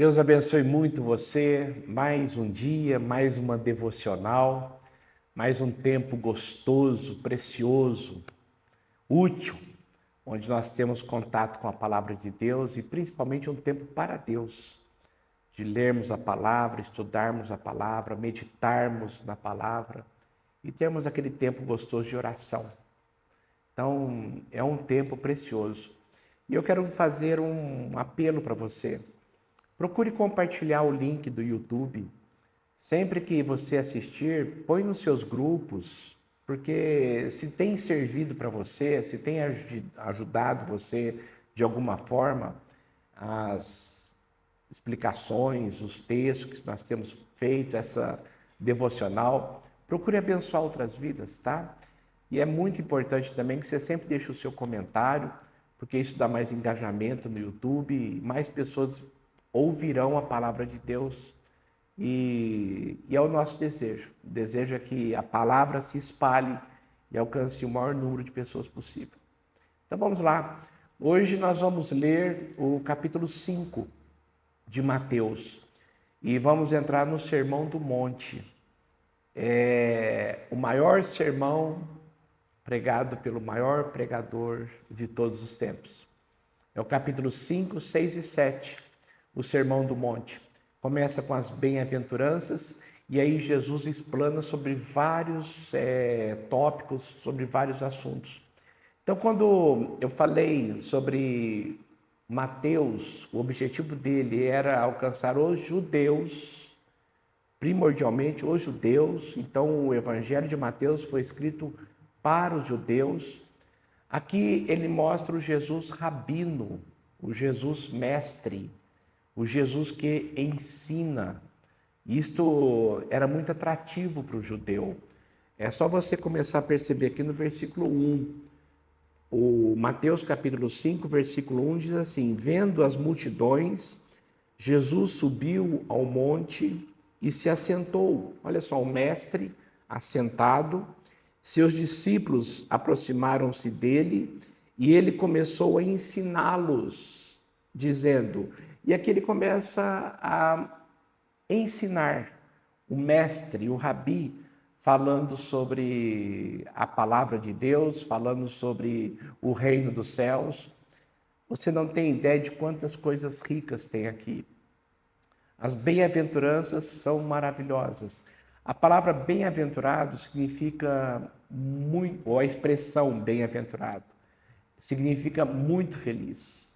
Deus abençoe muito você. Mais um dia, mais uma devocional, mais um tempo gostoso, precioso, útil, onde nós temos contato com a palavra de Deus e principalmente um tempo para Deus, de lermos a palavra, estudarmos a palavra, meditarmos na palavra e termos aquele tempo gostoso de oração. Então, é um tempo precioso. E eu quero fazer um apelo para você. Procure compartilhar o link do YouTube. Sempre que você assistir, põe nos seus grupos, porque se tem servido para você, se tem ajudado você de alguma forma, as explicações, os textos que nós temos feito, essa devocional, procure abençoar outras vidas, tá? E é muito importante também que você sempre deixe o seu comentário, porque isso dá mais engajamento no YouTube e mais pessoas ouvirão a palavra de Deus e é o nosso desejo. O desejo é que a palavra se espalhe e alcance o maior número de pessoas possível. Então vamos lá. Hoje nós vamos ler o capítulo 5 de Mateus e vamos entrar no Sermão do Monte. É o maior sermão pregado pelo maior pregador de todos os tempos. É o capítulo 5, 6 e 7, o Sermão do Monte. Começa com as bem-aventuranças e aí Jesus explana sobre vários tópicos, sobre vários assuntos. Então, quando eu falei sobre Mateus, o objetivo dele era alcançar os judeus, primordialmente os judeus. Então, o Evangelho de Mateus foi escrito para os judeus. Aqui ele mostra o Jesus rabino, o Jesus mestre, o Jesus que ensina. Isto era muito atrativo para o judeu. É só você começar a perceber aqui no versículo 1. O Mateus capítulo 5, versículo 1 diz assim: vendo as multidões, Jesus subiu ao monte e se assentou. Olha só, o mestre assentado. Seus discípulos aproximaram-se dele e ele começou a ensiná-los, dizendo... E aqui ele começa a ensinar, o mestre, o rabi, falando sobre a palavra de Deus, falando sobre o reino dos céus. Você não tem ideia de quantas coisas ricas tem aqui. As bem-aventuranças são maravilhosas. A palavra bem-aventurado significa muito, ou a expressão bem-aventurado, significa muito feliz.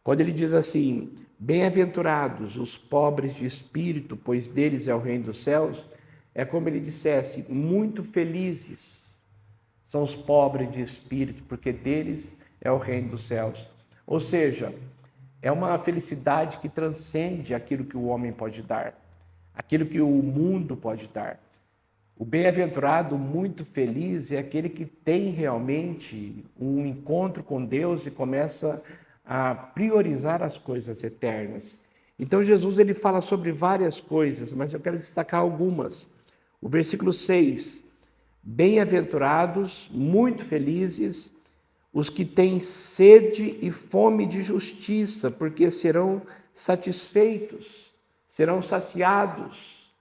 Quando ele diz assim, bem-aventurados os pobres de espírito, pois deles é o reino dos céus, é como ele dissesse, muito felizes são os pobres de espírito, porque deles é o reino dos céus. Ou seja, é uma felicidade que transcende aquilo que o homem pode dar, aquilo que o mundo pode dar. O bem-aventurado, muito feliz, é aquele que tem realmente um encontro com Deus e começa a priorizar as coisas eternas. Então Jesus ele fala sobre várias coisas, mas eu quero destacar algumas. O versículo 6, bem-aventurados, muito felizes, os que têm sede e fome de justiça, porque serão satisfeitos, serão saciados.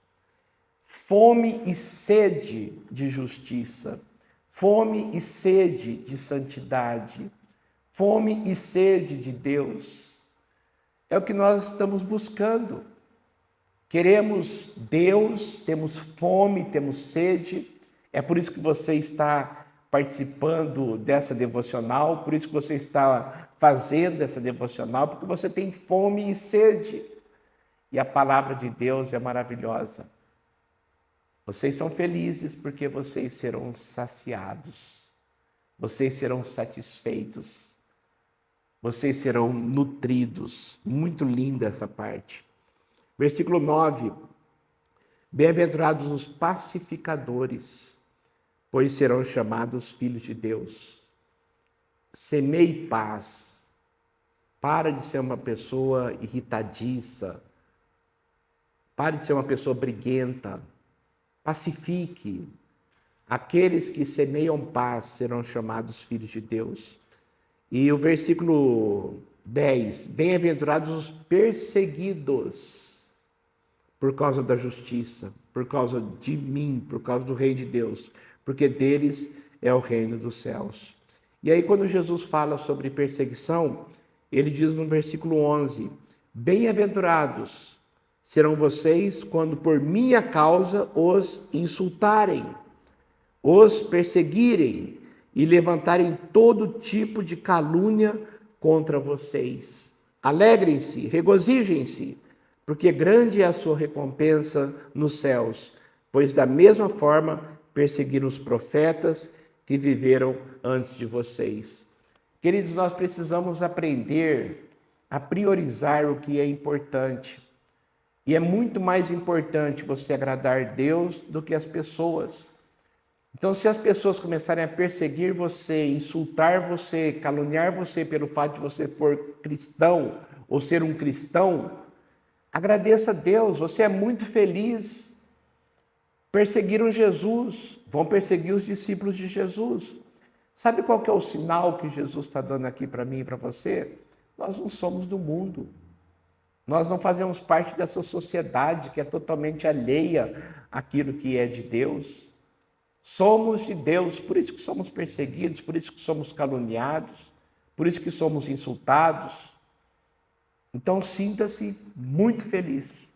Fome e sede de justiça, fome e sede de santidade, fome e sede de Deus. É o que nós estamos buscando. Queremos Deus, temos fome, temos sede. É por isso que você está participando dessa devocional, por isso que você está fazendo essa devocional, porque você tem fome e sede. E a palavra de Deus é maravilhosa. Vocês são felizes porque vocês serão saciados, vocês serão satisfeitos, vocês serão nutridos. Muito linda essa parte. Versículo 9. Bem-aventurados os pacificadores, pois serão chamados filhos de Deus. Semeie paz. Para de ser uma pessoa irritadiça. Pare de ser uma pessoa briguenta. Pacifique. Aqueles que semeiam paz serão chamados filhos de Deus. E o versículo 10. Bem-aventurados os perseguidos por causa da justiça, por causa de mim, por causa do Rei de Deus, porque deles é o reino dos céus. E aí, quando Jesus fala sobre perseguição, ele diz no versículo 11: bem-aventurados serão vocês quando por minha causa os insultarem, os perseguirem e levantarem todo tipo de calúnia contra vocês. Alegrem-se, regozijem-se, porque grande é a sua recompensa nos céus, pois da mesma forma perseguiram os profetas que viveram antes de vocês. Queridos, nós precisamos aprender a priorizar o que é importante. E é muito mais importante você agradar Deus do que as pessoas. Então, se as pessoas começarem a perseguir você, insultar você, caluniar você pelo fato de você for cristão ou ser um cristão, agradeça a Deus, você é muito feliz. Perseguiram Jesus, vão perseguir os discípulos de Jesus. Sabe qual que é o sinal que Jesus está dando aqui para mim e para você? Nós não somos do mundo. Nós não fazemos parte dessa sociedade que é totalmente alheia àquilo que é de Deus. Somos de Deus, por isso que somos perseguidos, por isso que somos caluniados, por isso que somos insultados. Então sinta-se muito feliz,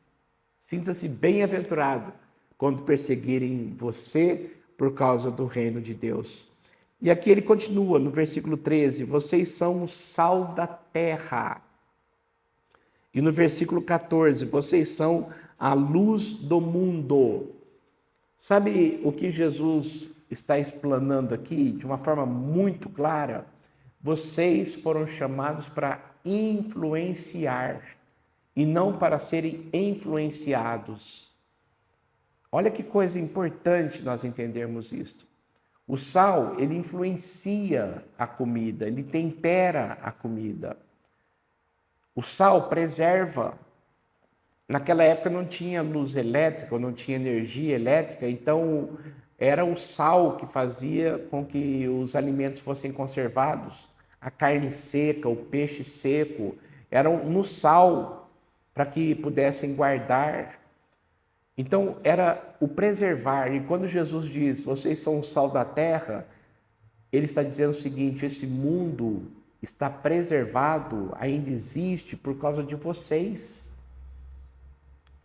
sinta-se bem-aventurado quando perseguirem você por causa do reino de Deus. E aqui ele continua no versículo 13, vocês são o sal da terra. E no versículo 14, vocês são a luz do mundo. Sabe o que Jesus está explanando aqui de uma forma muito clara? Vocês foram chamados para influenciar e não para serem influenciados. Olha que coisa importante nós entendermos isto. O sal, ele influencia a comida, ele tempera a comida. O sal preserva. Naquela época não tinha luz elétrica, não tinha energia elétrica, então era o sal que fazia com que os alimentos fossem conservados. A carne seca, o peixe seco, eram no sal para que pudessem guardar. Então era o preservar. E quando Jesus diz, vocês são o sal da terra, ele está dizendo o seguinte, esse mundo está preservado, ainda existe por causa de vocês.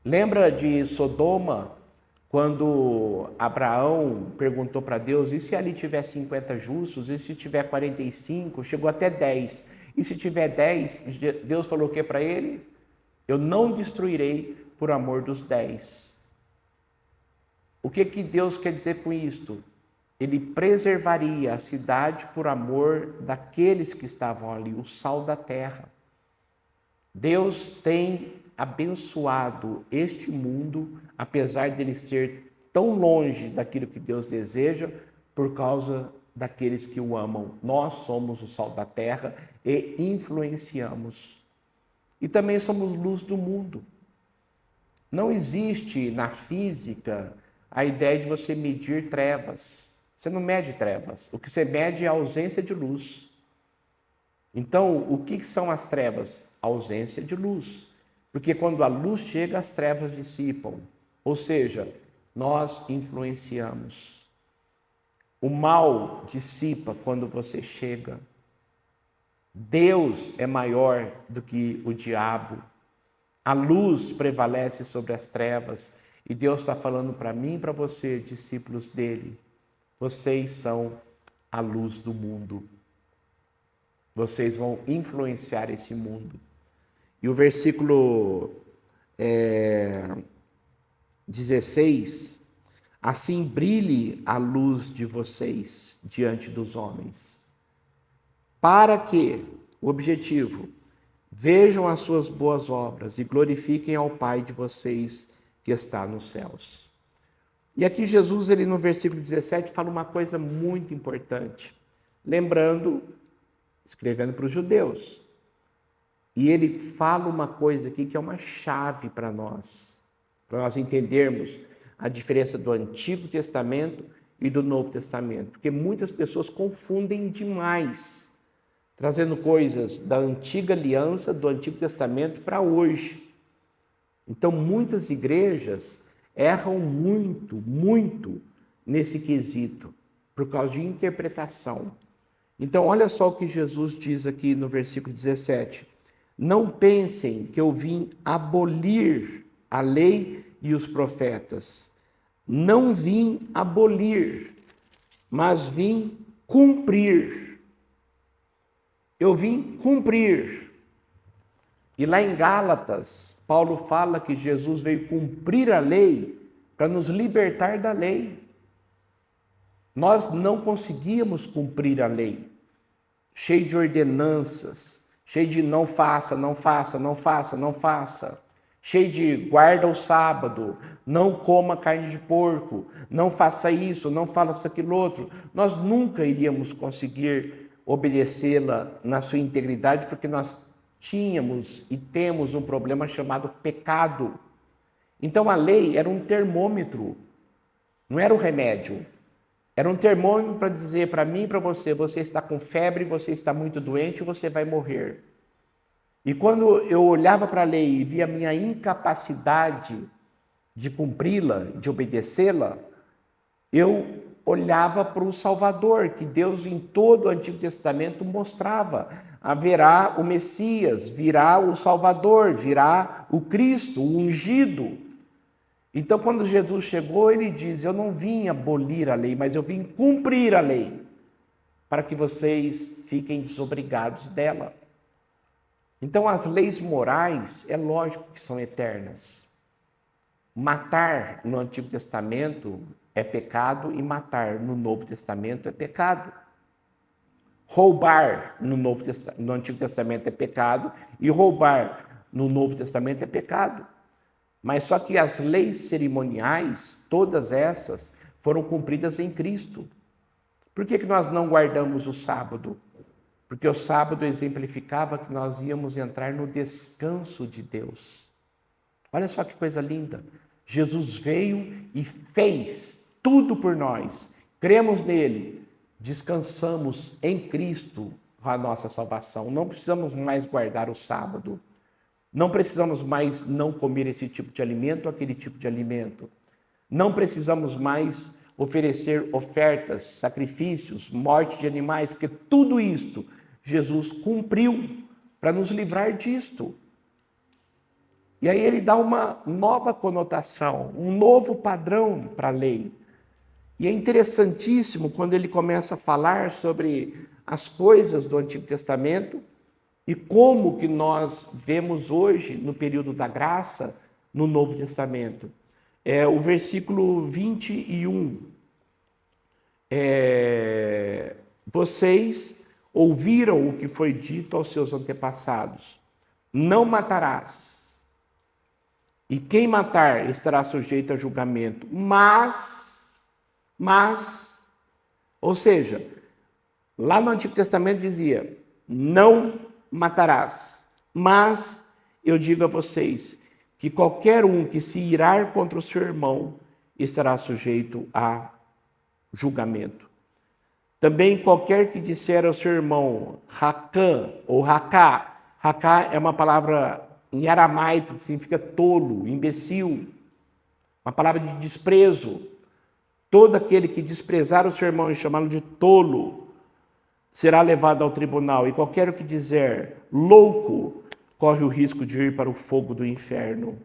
Lembra de Sodoma, quando Abraão perguntou para Deus, e se ali tiver 50 justos, e se tiver 45, chegou até 10, e se tiver 10, Deus falou o que para ele? Eu não destruirei por amor dos 10. O que Deus quer dizer com isto? Ele preservaria a cidade por amor daqueles que estavam ali, o sal da terra. Deus tem abençoado este mundo, apesar dele ser tão longe daquilo que Deus deseja, por causa daqueles que o amam. Nós somos o sal da terra e influenciamos. E também somos luz do mundo. Não existe na física a ideia de você medir trevas. Você não mede trevas. O que você mede é a ausência de luz. Então, o que são as trevas? A ausência de luz. Porque quando a luz chega, as trevas dissipam. Ou seja, nós influenciamos. O mal dissipa quando você chega. Deus é maior do que o diabo. A luz prevalece sobre as trevas. E Deus está falando para mim e para você, discípulos dele. Vocês são a luz do mundo. Vocês vão influenciar esse mundo. E o versículo 16, assim brilhe a luz de vocês diante dos homens, para que, o objetivo, vejam as suas boas obras e glorifiquem ao Pai de vocês que está nos céus. E aqui Jesus, ele no versículo 17, fala uma coisa muito importante, lembrando, escrevendo para os judeus. E ele fala uma coisa aqui que é uma chave para nós entendermos a diferença do Antigo Testamento e do Novo Testamento. Porque muitas pessoas confundem demais trazendo coisas da antiga aliança, do Antigo Testamento para hoje. Então, muitas igrejas erram muito nesse quesito, por causa de interpretação. Então, olha só o que Jesus diz aqui no versículo 17. Não pensem que eu vim abolir a lei e os profetas. Não vim abolir, mas vim cumprir. Eu vim cumprir. E lá em Gálatas, Paulo fala que Jesus veio cumprir a lei para nos libertar da lei. Nós não conseguíamos cumprir a lei, cheio de ordenanças, cheio de não faça, não faça, não faça, não faça, cheio de guarda o sábado, não coma carne de porco, não faça isso, não faça aquilo outro. Nós nunca iríamos conseguir obedecê-la na sua integridade, porque nós tínhamos e temos um problema chamado pecado. Então a lei era um termômetro, não era o remédio. Era um termômetro para dizer para mim e para você, você está com febre, você está muito doente, você vai morrer. E quando eu olhava para a lei e via a minha incapacidade de cumpri-la, de obedecê-la, eu olhava para o Salvador, que Deus em todo o Antigo Testamento mostrava. Haverá o Messias, virá o Salvador, virá o Cristo, o ungido. Então, quando Jesus chegou, ele diz, eu não vim abolir a lei, mas eu vim cumprir a lei, para que vocês fiquem desobrigados dela. Então, as leis morais, é lógico que são eternas. Matar no Antigo Testamento é pecado e matar no Novo Testamento é pecado. Roubar no Antigo Testamento é pecado e roubar no Novo Testamento é pecado. Mas só que as leis cerimoniais, todas essas, foram cumpridas em Cristo. Por que nós não guardamos o sábado? Porque o sábado exemplificava que nós íamos entrar no descanso de Deus. Olha só que coisa linda. Jesus veio e fez tudo por nós. Cremos nele, descansamos em Cristo a nossa salvação. Não precisamos mais guardar o sábado. Não precisamos mais não comer esse tipo de alimento ou aquele tipo de alimento. Não precisamos mais oferecer ofertas, sacrifícios, morte de animais, porque tudo isto Jesus cumpriu para nos livrar disto. E aí ele dá uma nova conotação, um novo padrão para a lei. E é interessantíssimo quando ele começa a falar sobre as coisas do Antigo Testamento e como que nós vemos hoje, no período da graça, no Novo Testamento. O versículo 21. Vocês ouviram o que foi dito aos seus antepassados. Não matarás. E quem matar estará sujeito a julgamento. Mas, ou seja, lá no Antigo Testamento dizia, não matarás. Mas eu digo a vocês que qualquer um que se irar contra o seu irmão estará sujeito a julgamento. Também qualquer que disser ao seu irmão Racã ou Racá, Racá é uma palavra em aramaico que significa tolo, imbecil, uma palavra de desprezo. Todo aquele que desprezar o seu irmão e chamá-lo de tolo será levado ao tribunal, e qualquer que dizer louco corre o risco de ir para o fogo do inferno.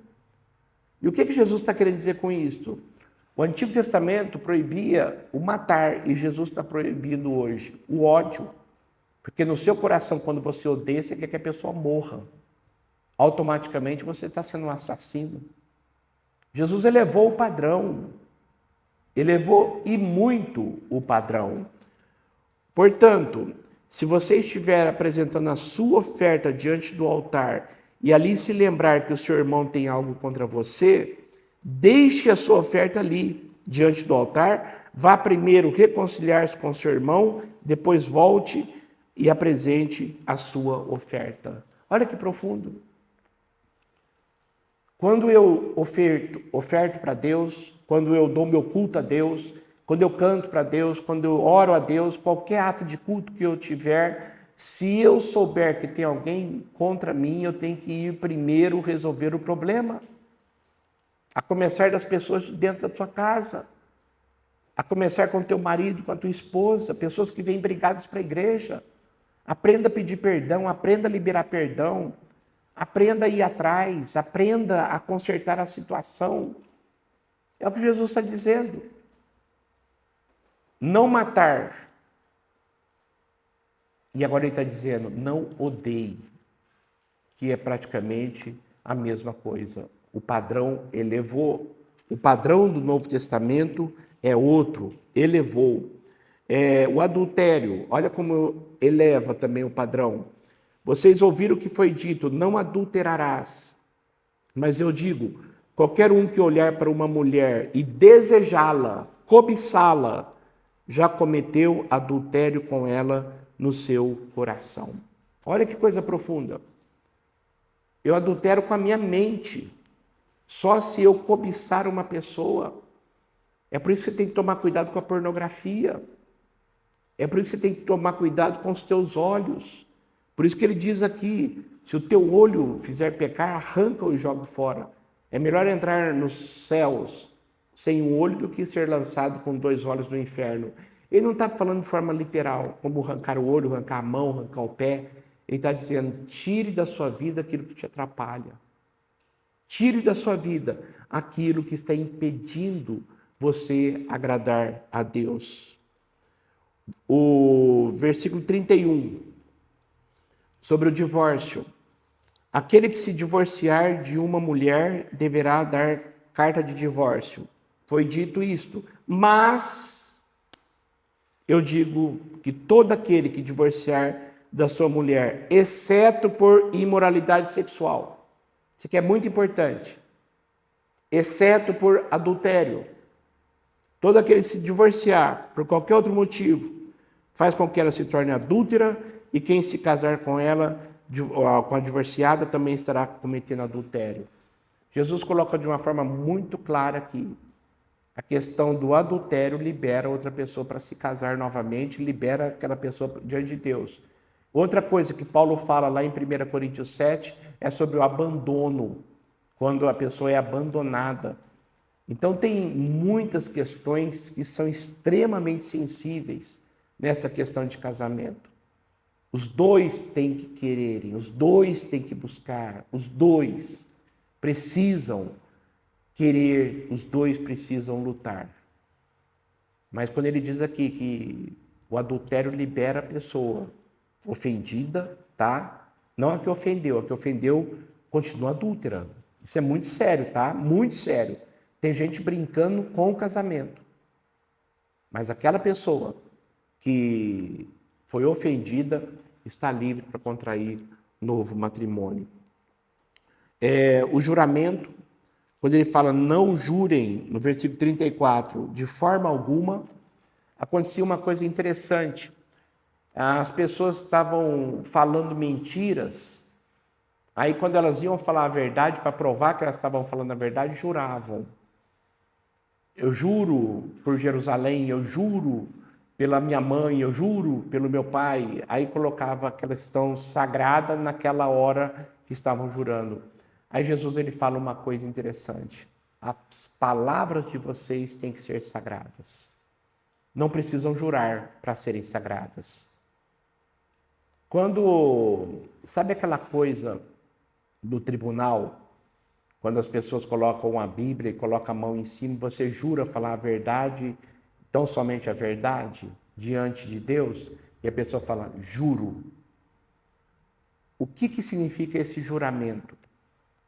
E o que Jesus está querendo dizer com isto? O Antigo Testamento proibia o matar, e Jesus está proibindo hoje o ódio. Porque no seu coração, quando você odeia, você quer que a pessoa morra. Automaticamente você está sendo um assassino. Jesus elevou o padrão. Elevou e muito o padrão. Portanto, se você estiver apresentando a sua oferta diante do altar e ali se lembrar que o seu irmão tem algo contra você, deixe a sua oferta ali, diante do altar, vá primeiro reconciliar-se com seu irmão, depois volte e apresente a sua oferta. Olha que profundo. Quando eu oferto para Deus, quando eu dou meu culto a Deus, quando eu canto para Deus, quando eu oro a Deus, qualquer ato de culto que eu tiver, Se eu souber que tem alguém contra mim, eu tenho que ir primeiro resolver o problema. A começar das pessoas de dentro da tua casa. A começar com o teu marido, com a tua esposa, pessoas que vêm brigadas para a igreja. Aprenda a pedir perdão, aprenda a liberar perdão, aprenda a ir atrás, aprenda a consertar a situação. É o que Jesus está dizendo. Não matar. E agora ele está dizendo, não odeie, que é praticamente a mesma coisa. O padrão elevou. O padrão do Novo Testamento é outro, elevou. O adultério, olha como eleva também o padrão. Vocês ouviram o que foi dito, não adulterarás. Mas eu digo, qualquer um que olhar para uma mulher e desejá-la, cobiçá-la, já cometeu adultério com ela no seu coração. Olha que coisa profunda. Eu adultero com a minha mente. Só se eu cobiçar uma pessoa. É por isso que você tem que tomar cuidado com a pornografia. É por isso que você tem que tomar cuidado com os teus olhos. Por isso que ele diz aqui, se o teu olho fizer pecar, arranca-o e joga fora. É melhor entrar nos céus sem um olho do que ser lançado com 2 olhos no inferno. Ele não está falando de forma literal, como arrancar o olho, arrancar a mão, arrancar o pé. Ele está dizendo, tire da sua vida aquilo que te atrapalha. Tire da sua vida aquilo que está impedindo você agradar a Deus. O versículo 31, sobre o divórcio. Aquele que se divorciar de uma mulher deverá dar carta de divórcio. Foi dito isto. Mas eu digo que todo aquele que divorciar da sua mulher, exceto por imoralidade sexual. Isso aqui é muito importante. Exceto por adultério. Todo aquele que se divorciar por qualquer outro motivo, faz com que ela se torne adúltera, e quem se casar com ela, com a divorciada, também estará cometendo adultério. Jesus coloca de uma forma muito clara aqui. A questão do adultério libera outra pessoa para se casar novamente, libera aquela pessoa diante de Deus. Outra coisa que Paulo fala lá em 1 Coríntios 7 é sobre o abandono, quando a pessoa é abandonada. Então tem muitas questões que são extremamente sensíveis nessa questão de casamento. Os dois têm que quererem, os dois têm que buscar, os dois precisam querer, os dois precisam lutar. Mas quando ele diz aqui que o adultério libera a pessoa ofendida, tá? Não a que ofendeu continua adúltera. Isso é muito sério, tá? Muito sério. Tem gente brincando com o casamento. Mas aquela pessoa que foi ofendida está livre para contrair novo matrimônio. O juramento, quando ele fala não jurem, no versículo 34, de forma alguma, acontecia uma coisa interessante. As pessoas estavam falando mentiras, aí quando elas iam falar a verdade, para provar que elas estavam falando a verdade, juravam. Eu juro por Jerusalém, eu juro pela minha mãe, eu juro pelo meu pai. Aí colocava aquela questão sagrada naquela hora que estavam jurando. Aí Jesus ele fala uma coisa interessante. As palavras de vocês têm que ser sagradas. Não precisam jurar para serem sagradas. Sabe aquela coisa do tribunal? Quando as pessoas colocam a Bíblia e colocam a mão em cima, você jura falar a verdade, tão somente a verdade, diante de Deus, e a pessoa fala, juro. O que significa esse juramento?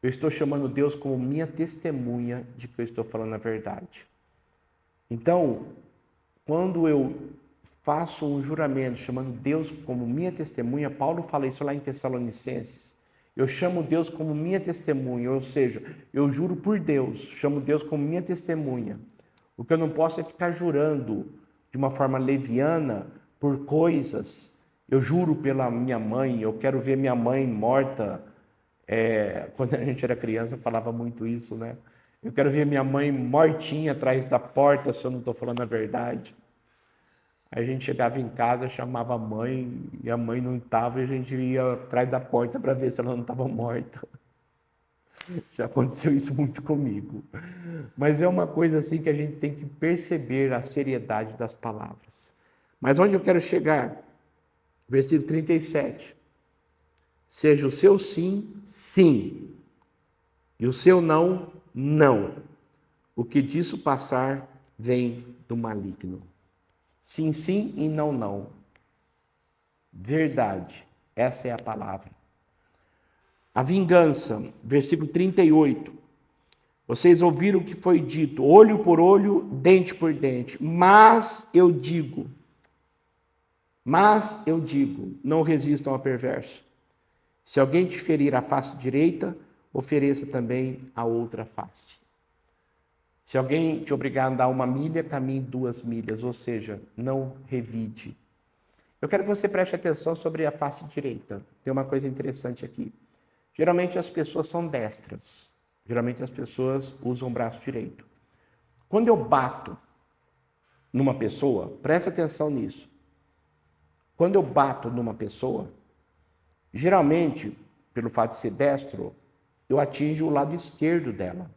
Eu estou chamando Deus como minha testemunha de que eu estou falando a verdade. Então, quando eu faço um juramento chamando Deus como minha testemunha, Paulo fala isso lá em Tessalonicenses, eu chamo Deus como minha testemunha, ou seja, eu juro por Deus, chamo Deus como minha testemunha. O que eu não posso é ficar jurando de uma forma leviana por coisas. Eu juro pela minha mãe, eu quero ver minha mãe morta. Quando a gente era criança, eu falava muito isso, né? Eu quero ver minha mãe mortinha atrás da porta se eu não estou falando a verdade. Aí a gente chegava em casa, chamava a mãe, e a mãe não estava, e a gente ia atrás da porta para ver se ela não estava morta. Já aconteceu isso muito comigo. Mas é uma coisa assim que a gente tem que perceber a seriedade das palavras. Mas onde eu quero chegar? Versículo 37. Seja o seu sim, sim, e o seu não, não. O que disso passar vem do maligno. Sim, sim e não, não. Verdade. Essa é a palavra. A vingança, versículo 38. Vocês ouviram o que foi dito, olho por olho, dente por dente. Mas eu digo, não resistam ao perverso. Se alguém te ferir a face direita, ofereça também a outra face. Se alguém te obrigar a andar 1 milha, caminhe 2 milhas, ou seja, não revide. Eu quero que você preste atenção sobre a face direita. Tem uma coisa interessante aqui. Geralmente as pessoas são destras. Geralmente as pessoas usam o braço direito. Quando eu bato numa pessoa, presta atenção nisso. Quando eu bato numa pessoa, geralmente, pelo fato de ser destro, eu atinjo o lado esquerdo dela.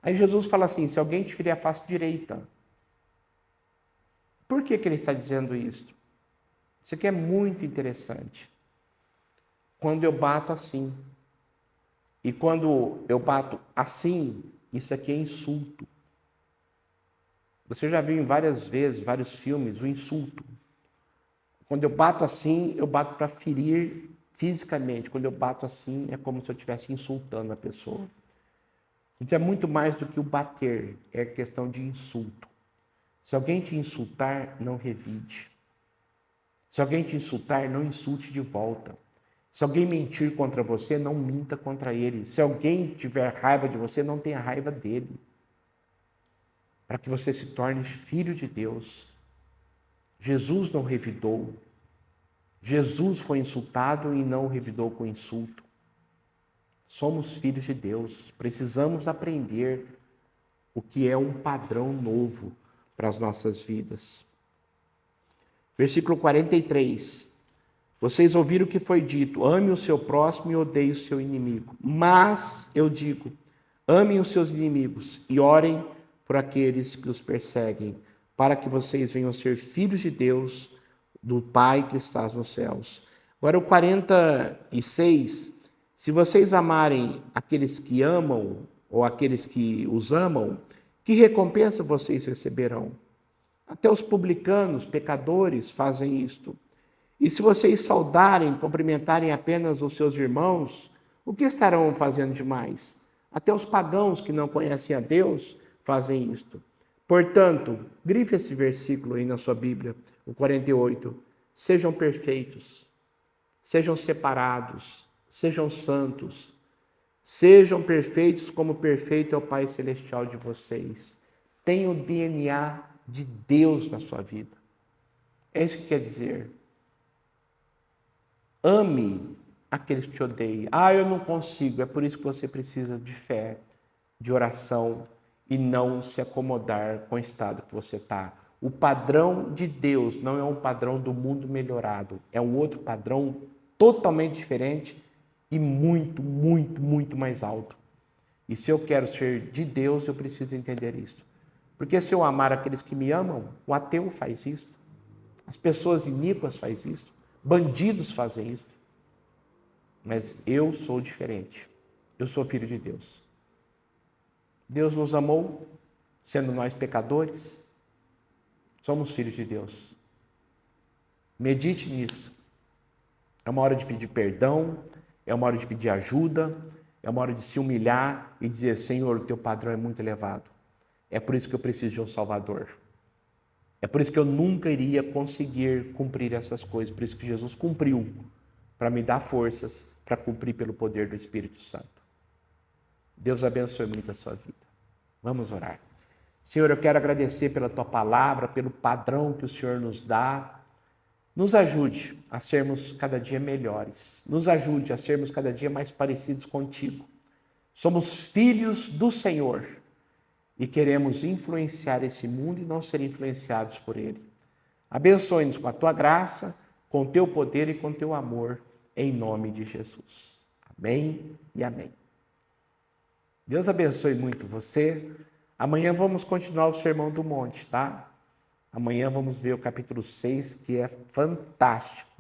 Aí Jesus fala assim, se alguém te ferir a face direita. Por que ele está dizendo isso? Isso aqui é muito interessante. Quando eu bato assim, e quando eu bato assim, isso aqui é insulto. Você já viu em várias vezes, vários filmes, o insulto. Quando eu bato assim, eu bato para ferir fisicamente. Quando eu bato assim, é como se eu estivesse insultando a pessoa. Então é muito mais do que o bater, é questão de insulto. Se alguém te insultar, não revide. Se alguém te insultar, não insulte de volta. Se alguém mentir contra você, não minta contra ele. Se alguém tiver raiva de você, não tenha raiva dele. Para que você se torne filho de Deus. Jesus não revidou. Jesus foi insultado e não revidou com insulto. Somos filhos de Deus. Precisamos aprender o que é um padrão novo para as nossas vidas. Versículo 43. Vocês ouviram o que foi dito, ame o seu próximo e odeie o seu inimigo. Mas, eu digo, amem os seus inimigos e orem por aqueles que os perseguem, para que vocês venham ser filhos de Deus, do Pai que está nos céus. Agora o 46, se vocês amarem aqueles que amam, ou aqueles que os amam, que recompensa vocês receberão? Até os publicanos, pecadores, fazem isto. E se vocês saudarem, cumprimentarem apenas os seus irmãos, o que estarão fazendo demais? Até os pagãos que não conhecem a Deus fazem isto. Portanto, grife esse versículo aí na sua Bíblia, o 48. Sejam perfeitos, sejam separados, sejam santos, sejam perfeitos como perfeito é o Pai Celestial de vocês. Tenham o DNA de Deus na sua vida. É isso que quer dizer. Ame aqueles que te odeiam. Eu não consigo. É por isso que você precisa de fé, de oração e não se acomodar com o estado que você está. O padrão de Deus não é um padrão do mundo melhorado. É um outro padrão totalmente diferente e muito, muito, muito mais alto. E se eu quero ser de Deus, eu preciso entender isso. Porque se eu amar aqueles que me amam, o ateu faz isso. As pessoas iníquas fazem isso. Bandidos fazem isso. Mas eu sou diferente. Eu sou filho de Deus. Deus nos amou, sendo nós pecadores. Somos filhos de Deus. Medite nisso. É uma hora de pedir perdão, é uma hora de pedir ajuda, é uma hora de se humilhar e dizer, Senhor, o teu padrão é muito elevado. É por isso que eu preciso de um Salvador. É por isso que eu nunca iria conseguir cumprir essas coisas. Por isso que Jesus cumpriu, para me dar forças para cumprir pelo poder do Espírito Santo. Deus abençoe muito a sua vida. Vamos orar. Senhor, eu quero agradecer pela tua palavra, pelo padrão que o Senhor nos dá. Nos ajude a sermos cada dia melhores. Nos ajude a sermos cada dia mais parecidos contigo. Somos filhos do Senhor. e queremos influenciar esse mundo e não ser influenciados por ele. Abençoe-nos com a tua graça, com o teu poder e com o teu amor, em nome de Jesus. Amém e amém. Deus abençoe muito você. Amanhã vamos continuar o Sermão do Monte, tá? Amanhã vamos ver o capítulo 6, que é fantástico.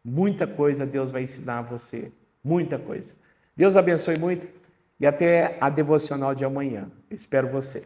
Muita coisa Deus vai ensinar a você. Muita coisa. Deus abençoe muito e até a devocional de amanhã. Eu espero você.